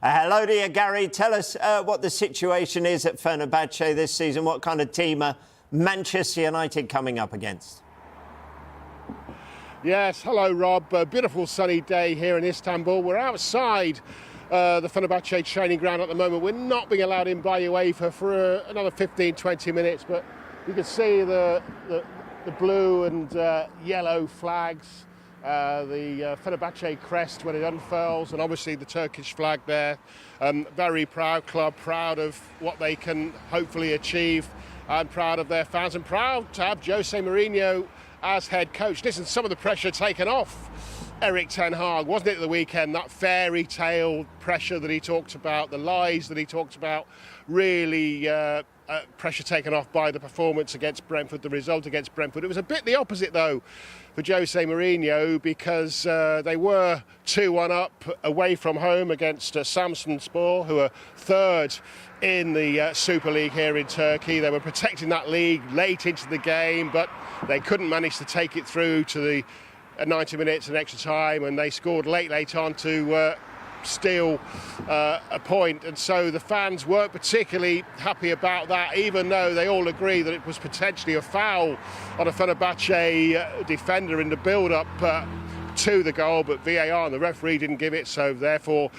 Hello to you, Gary. Tell us what the situation is at Fenerbahce this season. What kind of team are Manchester United coming up against? Yes, hello, Rob. A beautiful sunny day here in Istanbul. We're outside the Fenerbahce training ground at the moment. We're not being allowed in by UEFA for another 15-20 minutes, but you can see the blue and yellow flags. The Fenerbahce crest when it unfurls, and obviously the Turkish flag there. Very proud club, proud of what they can hopefully achieve, and proud of their fans, and proud to have Jose Mourinho as head coach. Listen, some of the pressure taken off Erik ten Hag, wasn't it, at the weekend? That fairy tale pressure that he talked about, the lies that he talked about, really pressure taken off by the performance against Brentford, the result against Brentford. It was a bit the opposite, though, for Jose Mourinho, because they were 2-1 up away from home against Samsunspor, who are third in the Super League here in Turkey. They were protecting that league late into the game, but they couldn't manage to take it through to the 90 minutes and extra time, and they scored late on to steal a point, and so the fans weren't particularly happy about that, even though they all agree that it was potentially a foul on a Fenerbahce defender in the build-up to the goal, but VAR and the referee didn't give it, so therefore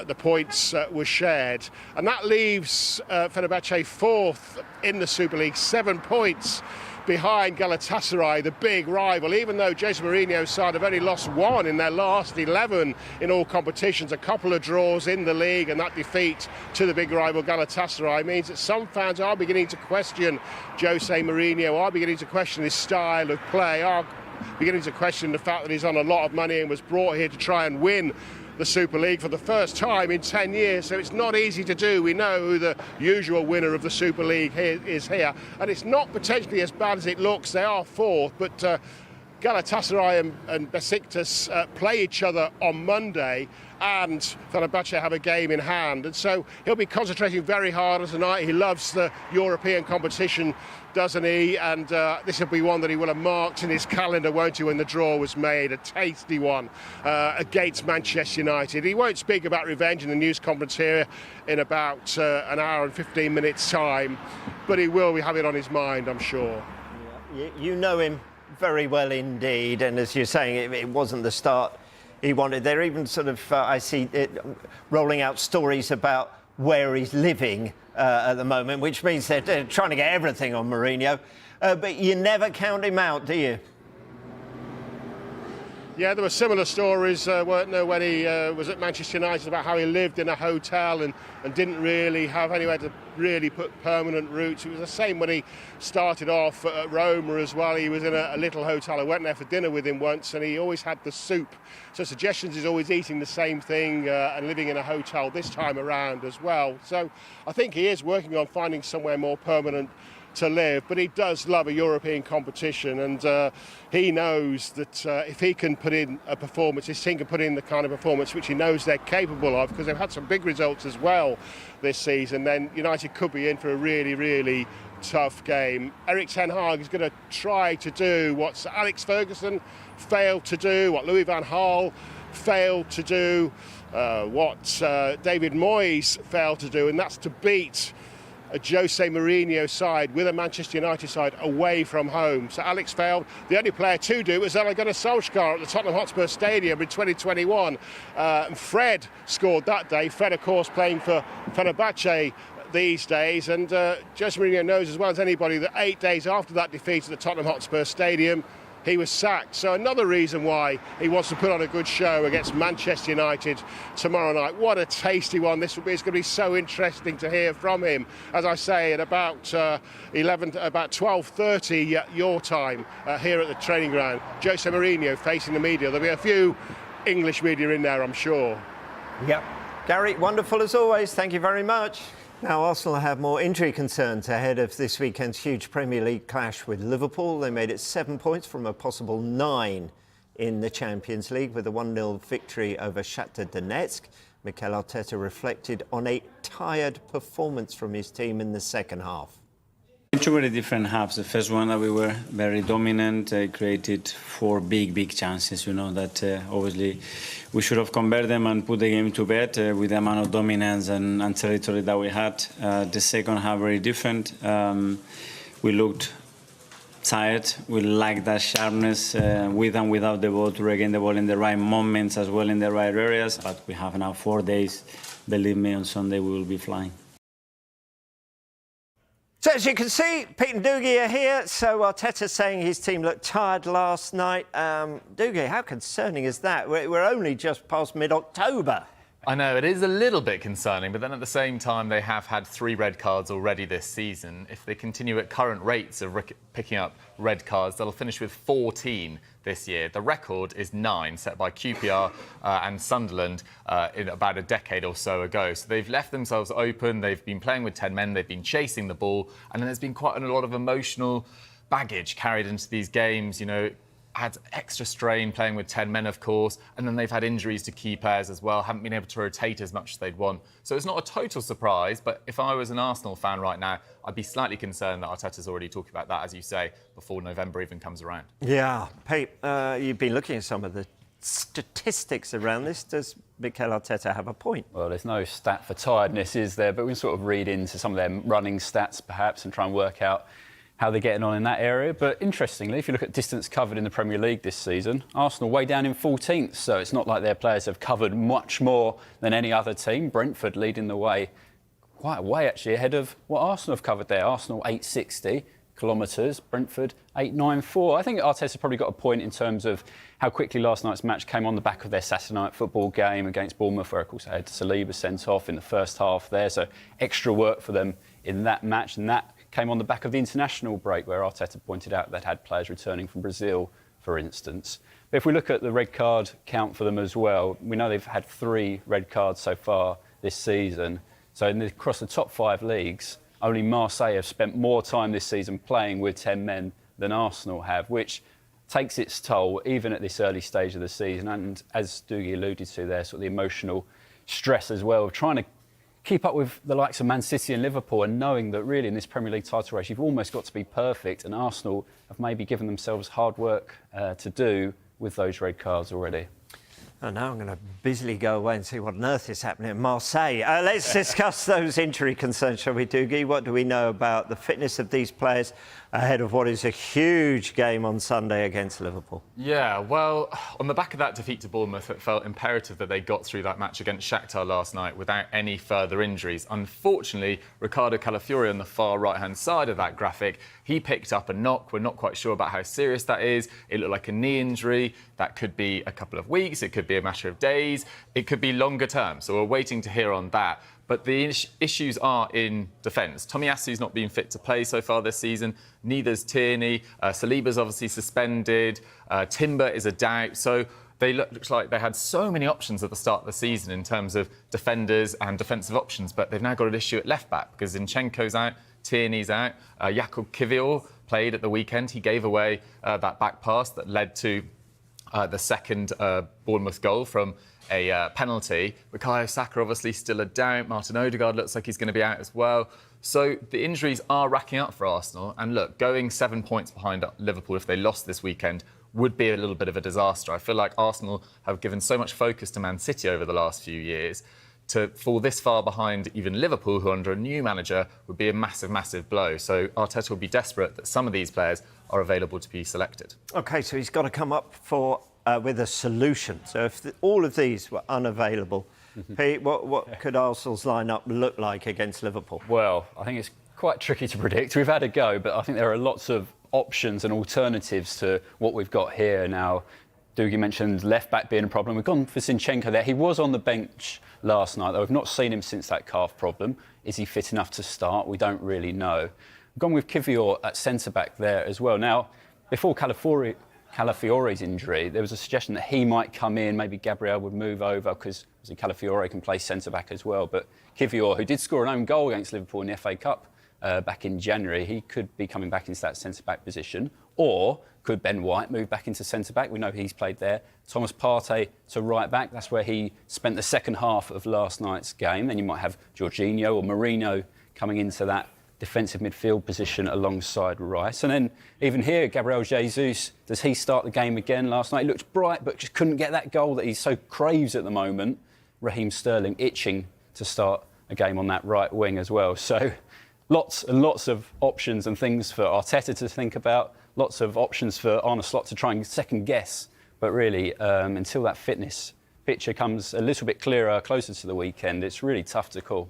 the points were shared, and that leaves Fenerbahce fourth in the Super League, 7 points behind Galatasaray, the big rival. Even though Jose Mourinho's side have only lost 1 in their last 11 in all competitions, a couple of draws in the league, and that defeat to the big rival Galatasaray means that some fans are beginning to question Jose Mourinho, are beginning to question his style of play, are beginning to question the fact that he's on a lot of money and was brought here to try and win the Super League for the first time in 10 years, so it's not easy to do. We know who the usual winner of the Super League is here, and it's not potentially as bad as it looks. They are fourth, but Galatasaray and Besiktas play each other on Monday, and Fenerbahce have a game in hand, and so he'll be concentrating very hard tonight. He loves the European competition, doesn't he? And this will be one that he will have marked in his calendar, won't he, when the draw was made, a tasty one against Manchester United. He won't speak about revenge in the news conference here in about an hour and 15 minutes time, but he will have it on his mind, I'm sure. Yeah, you know him very well indeed, and as you're saying, it wasn't the start he wanted. They're even sort of, I see it rolling out stories about where he's living at the moment, which means they're trying to get everything on Mourinho. But you never count him out, do you? Yeah, there were similar stories, weren't there, when he was at Manchester United, about how he lived in a hotel and didn't really have anywhere to really put permanent roots. It was the same when he started off at Roma as well. He was in a little hotel. I went there for dinner with him once, and he always had the soup. So suggestions is always eating the same thing and living in a hotel this time around as well. So I think he is working on finding somewhere more permanent to live, but he does love a European competition, and he knows that if he can put in a performance, his team can put in the kind of performance which he knows they're capable of, because they've had some big results as well this season, then United could be in for a really, really tough game. Erik ten Hag is going to try to do what Sir Alex Ferguson failed to do, what Louis van Gaal failed to do, what David Moyes failed to do, and that's to beat a Jose Mourinho side with a Manchester United side away from home. So Alex failed. The only player to do was Ole Gunnar Solskjaer at the Tottenham Hotspur Stadium in 2021. And Fred scored that day. Fred, of course, playing for Fenerbahce these days. And Jose Mourinho knows as well as anybody that 8 days after that defeat at the Tottenham Hotspur Stadium, he was sacked. So another reason why he wants to put on a good show against Manchester United tomorrow night. What a tasty one this will be. It's going to be so interesting to hear from him. As I say, at about 12:30 your time here at the training ground, Jose Mourinho facing the media. There'll be a few English media in there, I'm sure. Yep. Gary, wonderful as always. Thank you very much. Now, Arsenal have more injury concerns ahead of this weekend's huge Premier League clash with Liverpool. They made it 7 points from a possible 9 in the Champions League with a 1-0 victory over Shakhtar Donetsk. Mikel Arteta reflected on a tired performance from his team in the second half. two very different halves. The first one that we were very dominant, created 4 big chances, that obviously we should have converted them and put the game to bed with the amount of dominance and territory that we had. The second half very different. We looked tired. We lacked that sharpness with and without the ball to regain the ball in the right moments as well in the right areas. But we have now 4 days. Believe me, on Sunday we will be flying. So as you can see, Pete and Doogie are here. So Arteta's saying his team looked tired last night. Doogie, how concerning is that? We're only just past mid-October. I know, it is a little bit concerning, but then at the same time, they have had 3 red cards already this season. If they continue at current rates of picking up red cards, they'll finish with 14 this year. The record is 9, set by QPR and Sunderland in about a decade or so ago. So they've left themselves open, they've been playing with 10 men, they've been chasing the ball, and then there's been quite a lot of emotional baggage carried into these games, had extra strain playing with 10 men, of course, and then they've had injuries to key players as well, haven't been able to rotate as much as they'd want. So it's not a total surprise, but if I was an Arsenal fan right now, I'd be slightly concerned that Arteta's already talking about that, as you say, before November even comes around. Yeah, Pete, you've been looking at some of the statistics around this. Does Mikel Arteta have a point? Well, there's no stat for tiredness, is there? But we can sort of read into some of their running stats, perhaps, and try and work out how they're getting on in that area. But interestingly, if you look at distance covered in the Premier League this season, Arsenal way down in 14th, so it's not like their players have covered much more than any other team. Brentford leading the way, quite a way actually, ahead of what Arsenal have covered there. Arsenal 860 kilometres, Brentford 894. I think Arteta's probably got a point in terms of how quickly last night's match came on the back of their Saturday night football game against Bournemouth, where of course they had Saliba sent off in the first half there, so extra work for them in that match, and that came on the back of the international break, where Arteta pointed out they'd had players returning from Brazil, for instance. But if we look at the red card count for them as well, we know they've had 3 red cards so far this season. So across the top 5 leagues, only Marseille have spent more time this season playing with 10 men than Arsenal have, which takes its toll even at this early stage of the season. And as Doogie alluded to there, sort of the emotional stress as well of trying to keep up with the likes of Man City and Liverpool, and knowing that really in this Premier League title race you've almost got to be perfect, and Arsenal have maybe given themselves hard work to do with those red cards already. And now I'm going to busily go away and see what on earth is happening in Marseille. Let's discuss those injury concerns, shall we, Doogie? What do we know about the fitness of these players ahead of what is a huge game on Sunday against Liverpool? Yeah, well, on the back of that defeat to Bournemouth, it felt imperative that they got through that match against Shakhtar last night without any further injuries. Unfortunately, Ricardo Calafiori on the far right-hand side of that graphic, he picked up a knock. We're not quite sure about how serious that is. It looked like a knee injury. That could be a couple of weeks. It could be a matter of days. It could be longer term. So we're waiting to hear on that. But the issues are in defence. Tomiyasu's not been fit to play so far this season. Neither's Tierney. Saliba's obviously suspended. Timber is a doubt. So they looks like they had so many options at the start of the season in terms of defenders and defensive options. But they've now got an issue at left-back because Zinchenko's out, Tierney's out. Jakub Kiwior played at the weekend. He gave away that back pass that led to the second Bournemouth goal from a penalty. Bukayo Saka obviously still a doubt. Martin Odegaard looks like he's going to be out as well. So the injuries are racking up for Arsenal. And look, going 7 points behind Liverpool if they lost this weekend would be a little bit of a disaster. I feel like Arsenal have given so much focus to Man City over the last few years. To fall this far behind even Liverpool, who under a new manager would be a massive, massive blow. So Arteta will be desperate that some of these players are available to be selected. OK, so he's got to come up with a solution. So if all of these were unavailable, Pete, what could Arsenal's lineup look like against Liverpool? Well, I think it's quite tricky to predict. We've had a go, but I think there are lots of options and alternatives to what we've got here now. Doogie mentioned left-back being a problem. We've gone for Zinchenko there. He was on the bench last night, though. We've not seen him since that calf problem. Is he fit enough to start? We don't really know. We've gone with Kiwior at centre-back there as well. Now, before Calafiori's injury, there was a suggestion that he might come in, maybe Gabriel would move over because Calafiori can play centre-back as well. But Kiwior, who did score an own goal against Liverpool in the FA Cup back in January, he could be coming back into that centre-back position. Or could Ben White move back into centre-back? We know he's played there. Thomas Partey to right-back. That's where he spent the second half of last night's game. Then you might have Jorginho or Mourinho coming into that defensive midfield position alongside Rice. And then even here, Gabriel Jesus, does he start the game again last night? He looked bright, but just couldn't get that goal that he so craves at the moment. Raheem Sterling itching to start a game on that right wing as well. So lots and lots of options and things for Arteta to think about, lots of options for Arne Slot to try and second guess. But really, until that fitness picture comes a little bit clearer, closer to the weekend, it's really tough to call.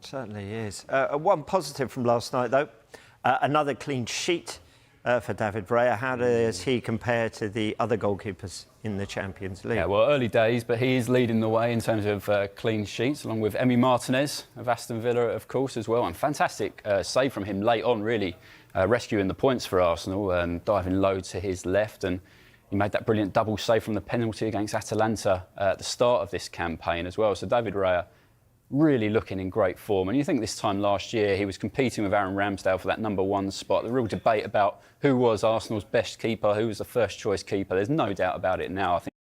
Certainly is. One positive from last night, though, another clean sheet for David Raya. How does he compare to the other goalkeepers in the Champions League? Yeah, well, early days, but he is leading the way in terms of clean sheets, along with Emi Martinez of Aston Villa, of course, as well. And fantastic save from him late on, really, rescuing the points for Arsenal and diving low to his left. And he made that brilliant double save from the penalty against Atalanta at the start of this campaign as well. So David Raya really looking in great form. And you think this time last year he was competing with Aaron Ramsdale for that #1 spot. The real debate about who was Arsenal's best keeper, who was the first choice keeper. There's no doubt about it now. I think